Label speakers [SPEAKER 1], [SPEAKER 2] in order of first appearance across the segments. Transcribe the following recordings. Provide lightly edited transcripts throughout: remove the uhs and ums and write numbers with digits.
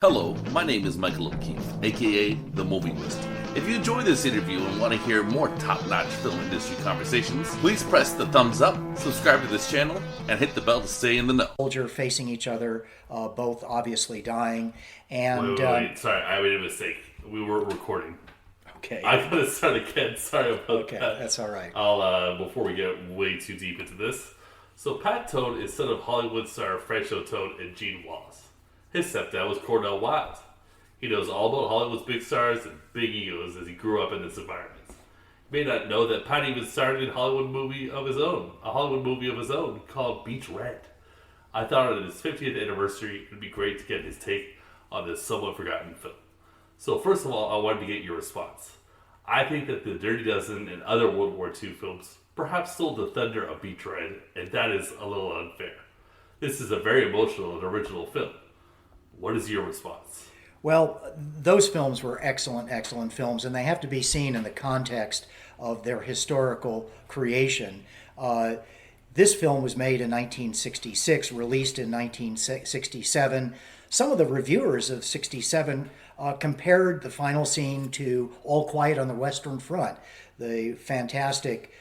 [SPEAKER 1] Hello, my name is Michael O'Keefe, aka The Movie Wist. If you enjoy this interview and want to hear more top-notch film industry conversations, please press the thumbs up, subscribe to this channel, and hit the bell to stay in the know.
[SPEAKER 2] Soldier facing each other, both obviously dying, and
[SPEAKER 3] wait. Sorry, I made a mistake. We were recording.
[SPEAKER 2] okay,
[SPEAKER 3] I gotta start again. Sorry about that.
[SPEAKER 2] That's all right.
[SPEAKER 3] I'll before we get way too deep into this. So Pat Toad is son of Hollywood star Franco Toad and Gene Wallace. His stepdad was Cornel Wilde. He knows all about Hollywood's big stars and big egos as he grew up in this environment. You may not know that Pat even starred in a Hollywood movie of his own called Beach Red. I thought on his 50th anniversary it would be great to get his take on this somewhat forgotten film. So first of all, I wanted to get your response. I think that The Dirty Dozen and other World War II films perhaps stole the thunder of Beach Red, and that is a little unfair. This is a very emotional and original film. What is your response?
[SPEAKER 2] Well, those films were excellent films, and they have to be seen in the context of their historical creation. This film was made in 1966, released in 1967. Some of the reviewers of 67 compared the final scene to All Quiet on the Western Front, the fantastic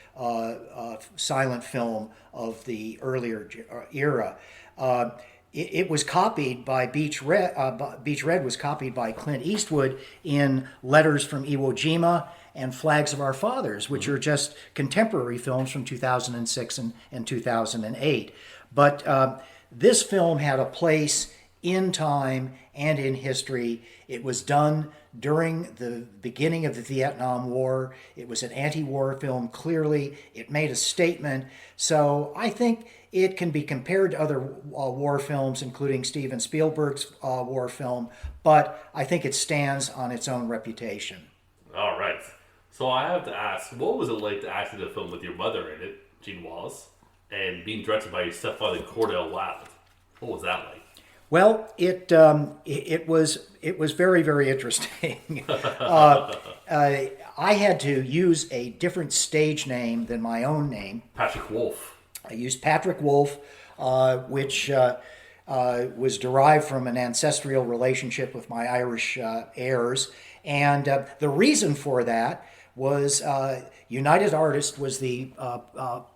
[SPEAKER 2] silent film of the earlier era. It was copied by Beach Red. Beach Red was copied by Clint Eastwood in Letters from Iwo Jima and Flags of Our Fathers, which are just contemporary films from 2006 and 2008. But this film had a place in time and in history. It was done during the beginning of the Vietnam War. It was an anti-war film, clearly. It made a statement. So I think it can be compared to other war films, including Steven Spielberg's war film, but I think it stands on its own reputation.
[SPEAKER 3] All right. So I have to ask, what was it like to act in a film with your mother in it, Gene Wallace, and being directed by your stepfather, Cornel Wilde? What was that like?
[SPEAKER 2] Well, it was very interesting. I had to use a different stage name than my own name.
[SPEAKER 3] Patrick Wolf.
[SPEAKER 2] I used Patrick Wolf, which was derived from an ancestral relationship with my Irish heirs, and the reason for that was United Artists was the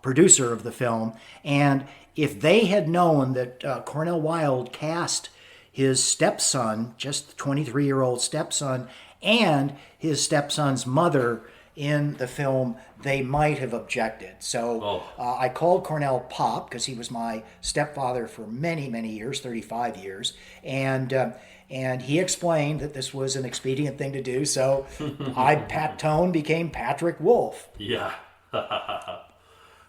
[SPEAKER 2] producer of the film, and if they had known that Cornel Wilde cast his stepson, just 23-year-old stepson, and his stepson's mother in the film, they might have objected. So I called Cornel Pop because he was my stepfather for many years, 35 years, and he explained that this was an expedient thing to do. So Pat Tone became Patrick Wolf.
[SPEAKER 3] Yeah.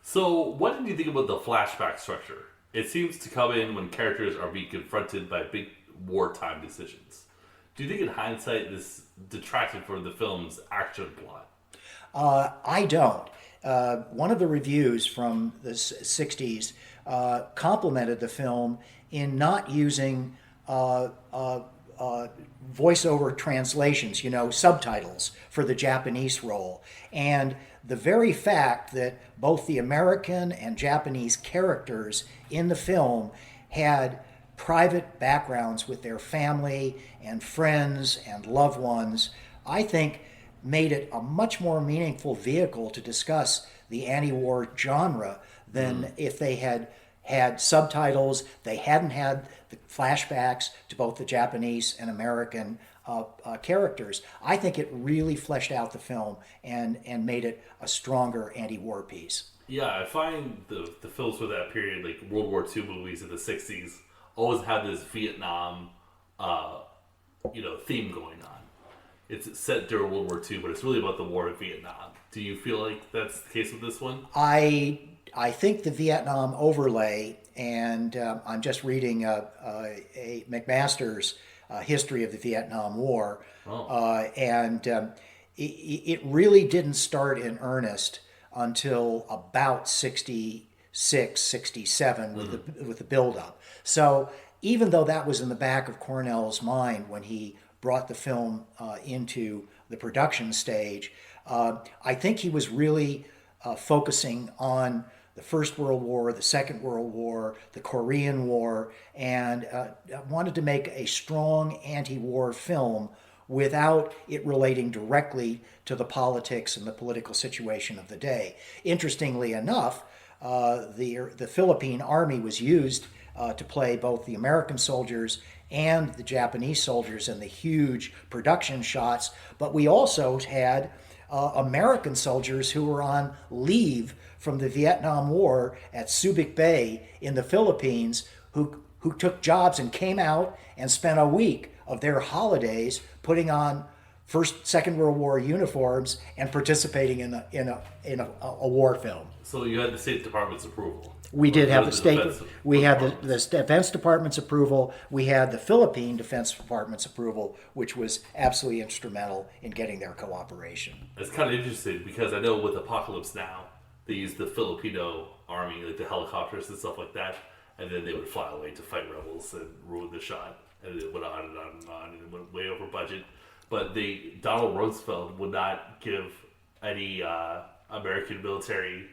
[SPEAKER 3] So what did you think about the flashback structure? It seems to come in when characters are being confronted by big wartime decisions. Do you think in hindsight this detracted from the film's action plot?
[SPEAKER 2] I don't. One of the reviews from the 60s complimented the film in not using voiceover translations, subtitles for the Japanese role. And the very fact that both the American and Japanese characters in the film had private backgrounds with their family and friends and loved ones, I think made it a much more meaningful vehicle to discuss the anti-war genre than if they had subtitles, they hadn't had the flashbacks to both the Japanese and American characters. I think it really fleshed out the film and made it a stronger anti-war piece.
[SPEAKER 3] Yeah, I find the films for that period, like World War II movies in the 60s, always have this Vietnam theme going on. It's set during World War II, but it's really about the war in Vietnam. Do you feel like that's the case with this one?
[SPEAKER 2] I think the Vietnam overlay, and I'm just reading a McMaster's history of the Vietnam War, and it really didn't start in earnest until about 66, 67 with the buildup. So even though that was in the back of Cornell's mind when he brought the film into the production stage, I think he was really focusing on the First World War, the Second World War, the Korean War, and wanted to make a strong anti-war film without it relating directly to the politics and the political situation of the day. Interestingly enough, the Philippine Army was used to play both the American soldiers and the Japanese soldiers in the huge production shots, but we also had American soldiers who were on leave from the Vietnam War at Subic Bay in the Philippines who took jobs and came out and spent a week of their holidays putting on Second World War uniforms and participating in a war film.
[SPEAKER 3] So you had the State Department's approval.
[SPEAKER 2] We did have the state. We had
[SPEAKER 3] Department.
[SPEAKER 2] the Defense Department's approval. We had the Philippine Defense Department's approval, which was absolutely instrumental in getting their cooperation.
[SPEAKER 3] It's kind of interesting because I know with Apocalypse Now, they used the Filipino army, like the helicopters and stuff like that, and then they would fly away to fight rebels and ruin the shot, and it went on and on and on, and it went way over budget. But Donald Rumsfeld would not give any American military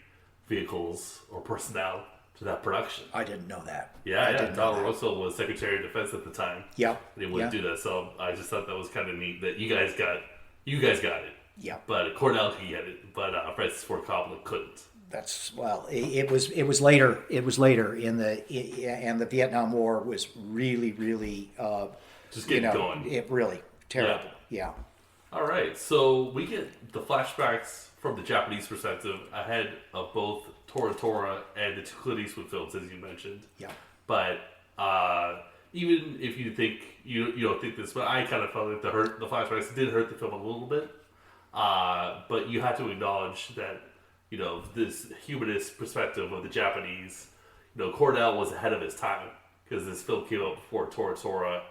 [SPEAKER 3] vehicles or personnel to that production.
[SPEAKER 2] I didn't know that.
[SPEAKER 3] Yeah. Donald Rumsfeld was Secretary of Defense at the time.
[SPEAKER 2] Yep.
[SPEAKER 3] And he wouldn't do that. So I just thought that was kind of neat that you guys got it.
[SPEAKER 2] Yeah.
[SPEAKER 3] But Cornell could get it, but Francis Ford Coppola couldn't.
[SPEAKER 2] It was later. It was later and the Vietnam War was really
[SPEAKER 3] Just getting going.
[SPEAKER 2] It really terrible. Yeah.
[SPEAKER 3] All right, so we get the flashbacks from the Japanese perspective ahead of both Tora Tora and the two Clint Eastwood films, as you mentioned.
[SPEAKER 2] Yeah.
[SPEAKER 3] But even if you think you don't think this, but I kind of felt like the flashbacks did hurt the film a little bit. But you have to acknowledge that this humanist perspective of the Japanese. Cornell was ahead of his time because this film came out before Tora Tora,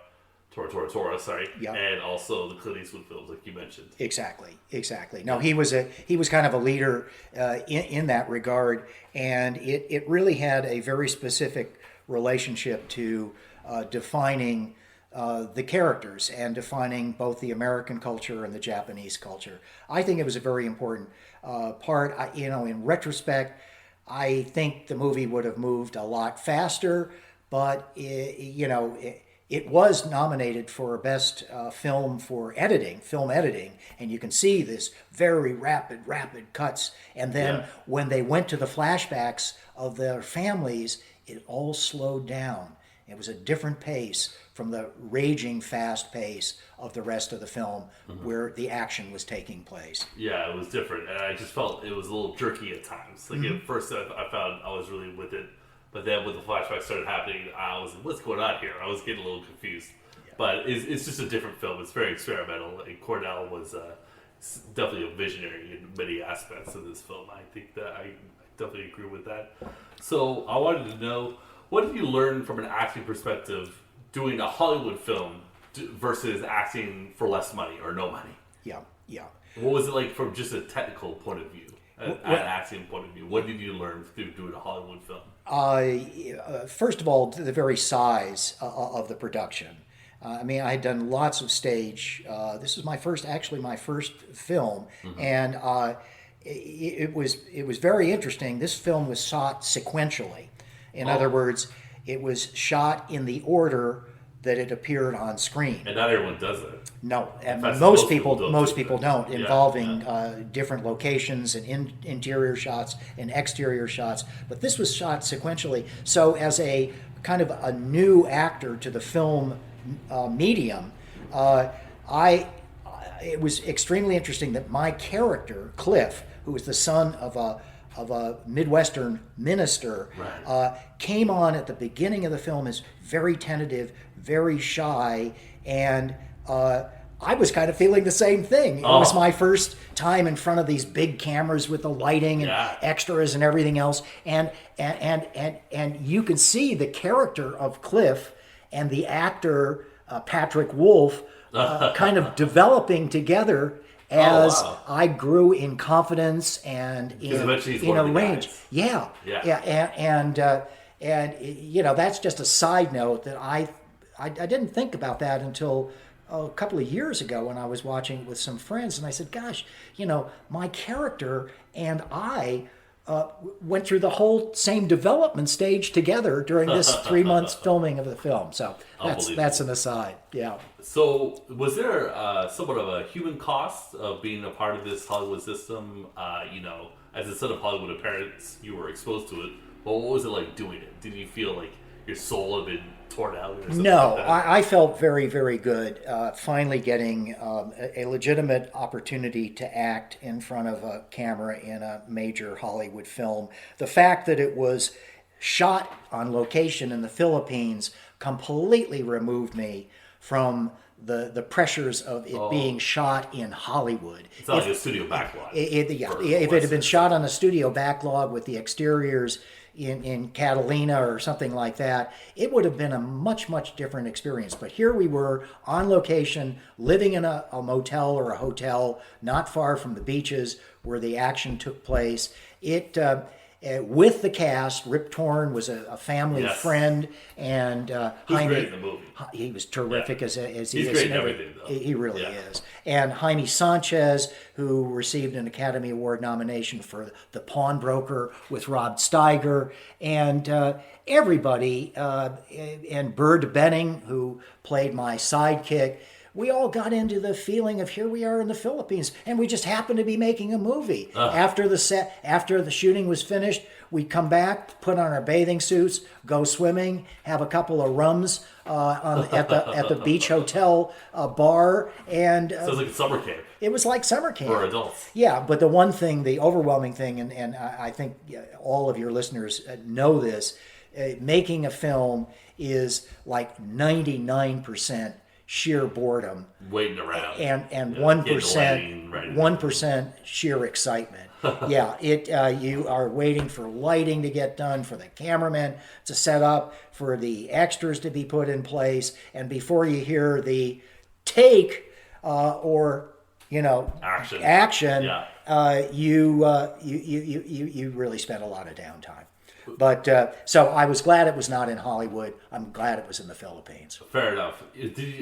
[SPEAKER 2] Yep.
[SPEAKER 3] and also the Clint Eastwood films, like you mentioned.
[SPEAKER 2] Exactly. No, he was kind of a leader in that regard, and it really had a very specific relationship to defining the characters and defining both the American culture and the Japanese culture. I think it was a very important part. In retrospect, I think the movie would have moved a lot faster, but it was nominated for Best Film Editing, and you can see this very rapid cuts. And then when they went to the flashbacks of their families, it all slowed down. It was a different pace from the raging fast pace of the rest of the film where the action was taking place.
[SPEAKER 3] Yeah, it was different, and I just felt it was a little jerky at times. Like at first I found I was really with it. But then when the flashbacks started happening, I was like, what's going on here? I was getting a little confused. Yeah. But it's just a different film. It's very experimental. And Cornell was definitely a visionary in many aspects of this film. I think that I definitely agree with that. So I wanted to know, what did you learn from an acting perspective doing a Hollywood film versus acting for less money or no money?
[SPEAKER 2] Yeah.
[SPEAKER 3] What was it like from just a technical point of view? An acting point of view, what did you learn through doing a Hollywood film?
[SPEAKER 2] First of all, the very size of the production. I had done lots of stage. This was my first film, and it was very interesting. This film was shot sequentially. In other words, it was shot in the order that it appeared on screen.
[SPEAKER 3] And not everyone does that.
[SPEAKER 2] No, and
[SPEAKER 3] fact,
[SPEAKER 2] most people don't,
[SPEAKER 3] Yeah,
[SPEAKER 2] involving different locations and interior shots and exterior shots. But this was shot sequentially. So as a kind of a new actor to the film medium, it was extremely interesting that my character, Cliff, who was the son of a Midwestern minister, came on at the beginning of the film as very tentative, very shy, and I was kind of feeling the same thing. It was my first time in front of these big cameras with the lighting and extras and everything else, and you can see the character of Cliff and the actor Patrick Wolf kind of developing together as I grew in confidence and in range. Yeah. And that's just a side note that I didn't think about that until a couple of years ago when I was watching it with some friends, and I said, gosh, my character and I went through the whole same development stage together during this 3 months filming of the film. So that's an aside. Yeah.
[SPEAKER 3] So was there somewhat of a human cost of being a part of this Hollywood system? As a son of Hollywood appearance, you were exposed to it. But what was it like doing it? Did you feel like your soul had been torn out? Or something
[SPEAKER 2] No,
[SPEAKER 3] like that?
[SPEAKER 2] I felt very, very good finally getting a legitimate opportunity to act in front of a camera in a major Hollywood film. The fact that it was shot on location in the Philippines completely removed me from the pressures of it being shot in Hollywood.
[SPEAKER 3] It's not like a studio backlog.
[SPEAKER 2] If it had been shot on a studio backlog with the exteriors in Catalina or something like that, it would have been a much, much different experience. But here we were on location, living in a motel or a hotel not far from the beaches where the action took place. With the cast, Rip Torn was a family friend, and
[SPEAKER 3] He was
[SPEAKER 2] Jaime,
[SPEAKER 3] great in the movie.
[SPEAKER 2] he was terrific as he
[SPEAKER 3] He's
[SPEAKER 2] is
[SPEAKER 3] great
[SPEAKER 2] in
[SPEAKER 3] in everything, though.
[SPEAKER 2] He really is. And Jaime Sanchez, who received an Academy Award nomination for The Pawnbroker with Rob Steiger, and everybody, and Bird Benning, who played my sidekick. We all got into the feeling of here we are in the Philippines, and we just happened to be making a movie. After the shooting was finished, we'd come back, put on our bathing suits, go swimming, have a couple of rums at the beach hotel bar, and
[SPEAKER 3] Sounds like a summer camp
[SPEAKER 2] it was like summer camp
[SPEAKER 3] for adults.
[SPEAKER 2] Yeah, but the overwhelming thing, and I think all of your listeners know this, making a film is like 99% sheer boredom,
[SPEAKER 3] Waiting around,
[SPEAKER 2] and 1% sheer excitement. You are waiting for lighting to get done, for the cameraman to set up, for the extras to be put in place, and before you hear the take or action, you really spent a lot of downtime. But so I was glad it was not in Hollywood. I'm glad it was in the Philippines.
[SPEAKER 3] Fair enough.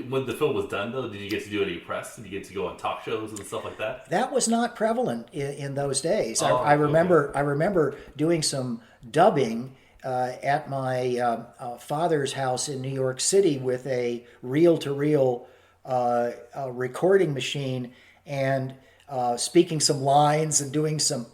[SPEAKER 3] When the film was done, though, did you get to do any press? Did you get to go on talk shows and stuff like that?
[SPEAKER 2] That was not prevalent in those days.
[SPEAKER 3] Oh,
[SPEAKER 2] I remember doing some dubbing at my father's house in New York City with a reel-to-reel recording machine and speaking some lines and doing some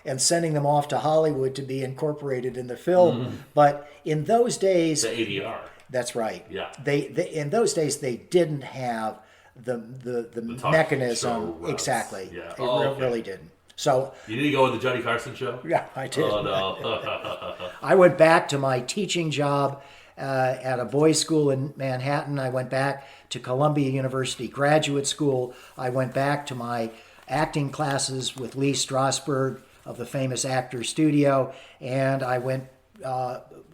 [SPEAKER 2] and sending them off to Hollywood to be incorporated in the film. But in those days,
[SPEAKER 3] The ADR.
[SPEAKER 2] that's right.
[SPEAKER 3] Yeah.
[SPEAKER 2] They in those days they didn't have the
[SPEAKER 3] talk
[SPEAKER 2] mechanism
[SPEAKER 3] show
[SPEAKER 2] exactly.
[SPEAKER 3] Yeah.
[SPEAKER 2] It really didn't. So
[SPEAKER 3] You didn't go on the Johnny Carson show?
[SPEAKER 2] yeah, I did.
[SPEAKER 3] Oh, no.
[SPEAKER 2] I went back to my teaching job at a boys' school in Manhattan. I went back to Columbia University Graduate School. I went back to my acting classes with Lee Strasberg of the famous Actors Studio, and I went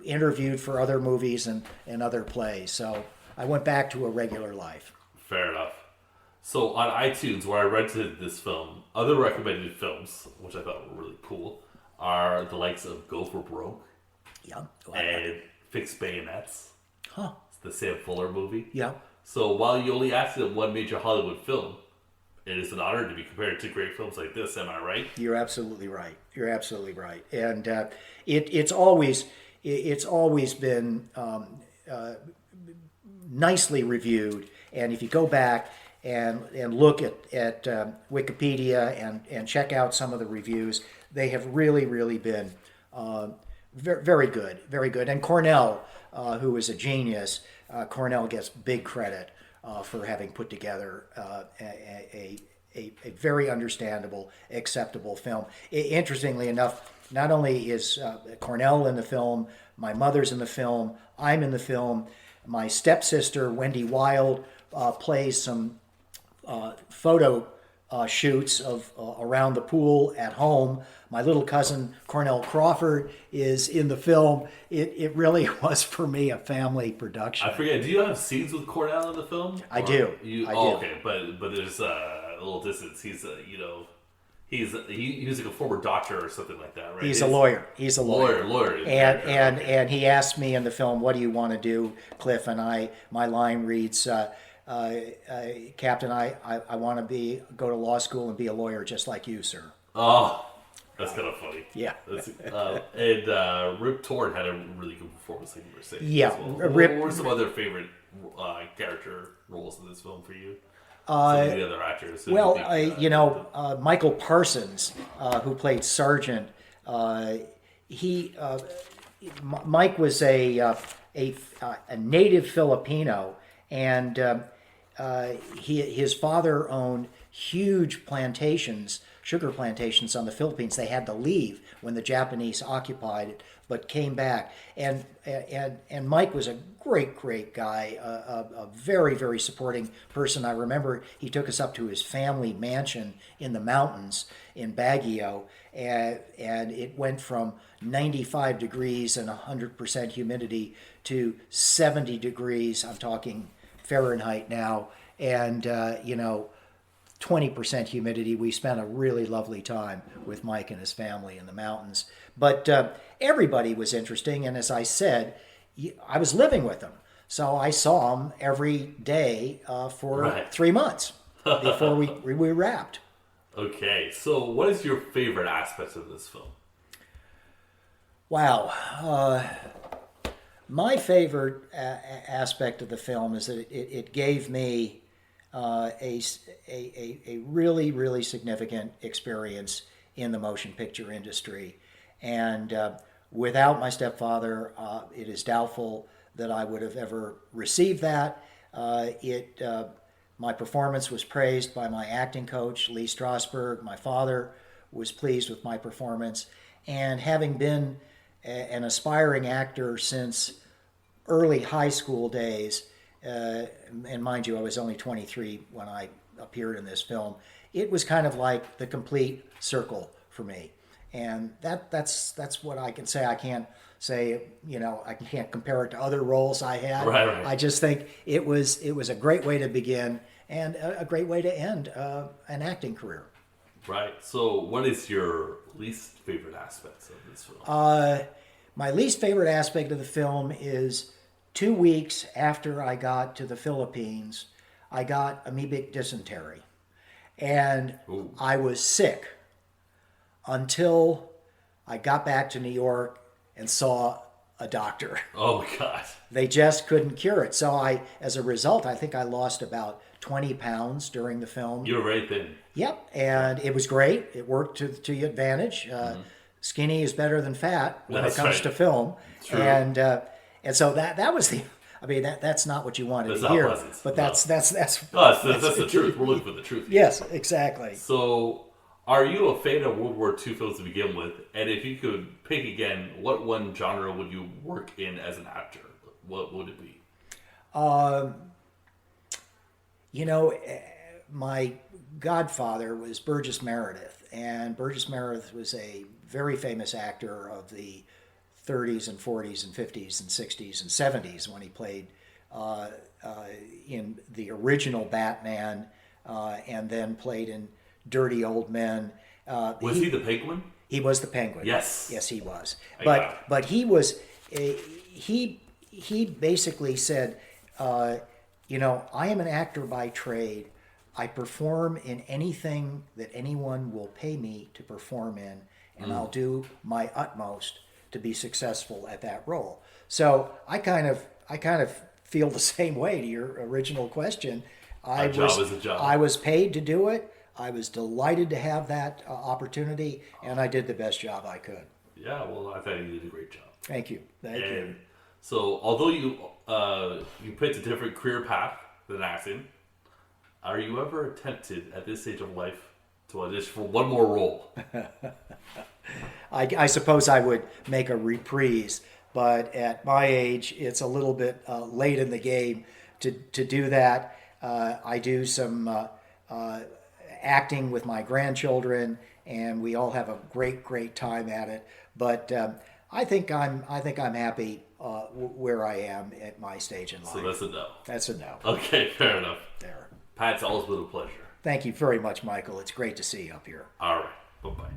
[SPEAKER 2] interviewed for other movies and other plays. So I went back to a regular life.
[SPEAKER 3] Fair enough. So on iTunes, where I rented this film, other recommended films, which I thought were really cool, are the likes of Go for Broke
[SPEAKER 2] Yeah.
[SPEAKER 3] and Fixed Bayonets.
[SPEAKER 2] Huh.
[SPEAKER 3] It's the Sam Fuller movie.
[SPEAKER 2] Yeah.
[SPEAKER 3] So while you only acted in one major Hollywood film, it is an honor to be compared to great films like this. Am I right?
[SPEAKER 2] You're absolutely right. You're absolutely right. And it's always been nicely reviewed. And if you go back and look at Wikipedia and check out some of the reviews, they have really been very good, very good. And Cornel, who is a genius, Cornel gets big credit for having put together a very understandable, acceptable film. Interestingly enough, not only is Cornel in the film, my mother's in the film, I'm in the film, my stepsister, Wendy Wilde, plays some photo shoots of around the pool at home. My little cousin Cornel Crawford is in the film. It really was for me a family production.
[SPEAKER 3] I forget. Do you have scenes with Cornell in the film?
[SPEAKER 2] I do.
[SPEAKER 3] I do. Okay, but there's a little distance. He's he was like a former doctor or something like that, right?
[SPEAKER 2] He's a lawyer. He's a lawyer.
[SPEAKER 3] Lawyer.
[SPEAKER 2] And he asked me in the film, "What do you want to do, Cliff?" And my line reads, "Captain, I want to go to law school and be a lawyer just like you, sir."
[SPEAKER 3] Oh, That's kind of funny.
[SPEAKER 2] Yeah.
[SPEAKER 3] And Rip Torn had a really good performance, like you were saying.
[SPEAKER 2] Yeah,
[SPEAKER 3] well.
[SPEAKER 2] Rip.
[SPEAKER 3] What were some other favorite character roles in this film for you? Some of the other actors.
[SPEAKER 2] Michael Parsons, who played Sergeant, Mike was a native Filipino, and his father owned huge plantations, sugar plantations on the Philippines. They had to leave when the Japanese occupied it, but came back. And Mike was a great guy, a very, very supporting person. I remember he took us up to his family mansion in the mountains in Baguio, and it went from 95 degrees and 100% humidity to 70 degrees, I'm talking Fahrenheit now, and 20% humidity. We spent a really lovely time with Mike and his family in the mountains. But everybody was interesting, and as I said, I was living with them. So I saw them every day for 3 months before we wrapped.
[SPEAKER 3] Okay, so what is your favorite aspect of this film?
[SPEAKER 2] Wow. My favorite aspect of the film is that it gave me a really, really significant experience in the motion picture industry. And without my stepfather, it is doubtful that I would have ever received that. My performance was praised by my acting coach, Lee Strasberg. My father was pleased with my performance. And having been an aspiring actor since early high school days, and mind you, I was only 23 when I appeared in this film, it was kind of like the complete circle for me. And that's what I can say. I can't say, I can't compare it to other roles I had.
[SPEAKER 3] Right.
[SPEAKER 2] I just think it was a great way to begin and a great way to end an acting career.
[SPEAKER 3] Right. So what is your least favorite aspects of this film?
[SPEAKER 2] My least favorite aspect of the film is 2 weeks after I got to the Philippines, I got amoebic dysentery. And
[SPEAKER 3] Ooh.
[SPEAKER 2] I was sick until I got back to New York and saw a doctor.
[SPEAKER 3] Oh my God.
[SPEAKER 2] They just couldn't cure it. So as a result, I think I lost about 20 pounds during the film.
[SPEAKER 3] You were right then.
[SPEAKER 2] Yep, and it was great. It worked to your advantage. Skinny is better than fat when it comes to film.
[SPEAKER 3] True.
[SPEAKER 2] And so that was the. I mean, that's not what you wanted
[SPEAKER 3] That's
[SPEAKER 2] to
[SPEAKER 3] not
[SPEAKER 2] hear,
[SPEAKER 3] pleasant.
[SPEAKER 2] but
[SPEAKER 3] No.
[SPEAKER 2] that's
[SPEAKER 3] the truth. We're looking for the truth here.
[SPEAKER 2] Yes, exactly.
[SPEAKER 3] So, are you a fan of World War II films to begin with? And if you could pick again, what one genre would you work in as an actor? What would it be?
[SPEAKER 2] My godfather was Burgess Meredith, and Burgess Meredith was a very famous actor of the 30s and 40s and 50s and 60s and 70s when he played in the original Batman and then played in Dirty Old Men.
[SPEAKER 3] Was he the Penguin?
[SPEAKER 2] He was the Penguin.
[SPEAKER 3] Yes.
[SPEAKER 2] Yes, he was.
[SPEAKER 3] got it.
[SPEAKER 2] But he was he basically said, I am an actor by trade. I perform in anything that anyone will pay me to perform in, and I'll do my utmost to be successful at that role. So I kind of feel the same way to your original question.
[SPEAKER 3] A job is a job.
[SPEAKER 2] I was paid to do it. I was delighted to have that opportunity, and I did the best job I could.
[SPEAKER 3] Yeah, well, I thought you did a great job.
[SPEAKER 2] Thank you. Thank you.
[SPEAKER 3] So, although you picked a different career path than acting, are you ever tempted at this stage of life to audition for one more role?
[SPEAKER 2] I suppose I would make a reprise, but at my age, it's a little bit late in the game to do that. I do some acting with my grandchildren, and we all have a great time at it. But I think I'm happy where I am at my stage in life.
[SPEAKER 3] So that's a no.
[SPEAKER 2] That's a no.
[SPEAKER 3] Okay, fair enough.
[SPEAKER 2] There.
[SPEAKER 3] Pat, it's always been a pleasure.
[SPEAKER 2] Thank you very much, Michael. It's great to see you up here.
[SPEAKER 3] All right. Bye-bye.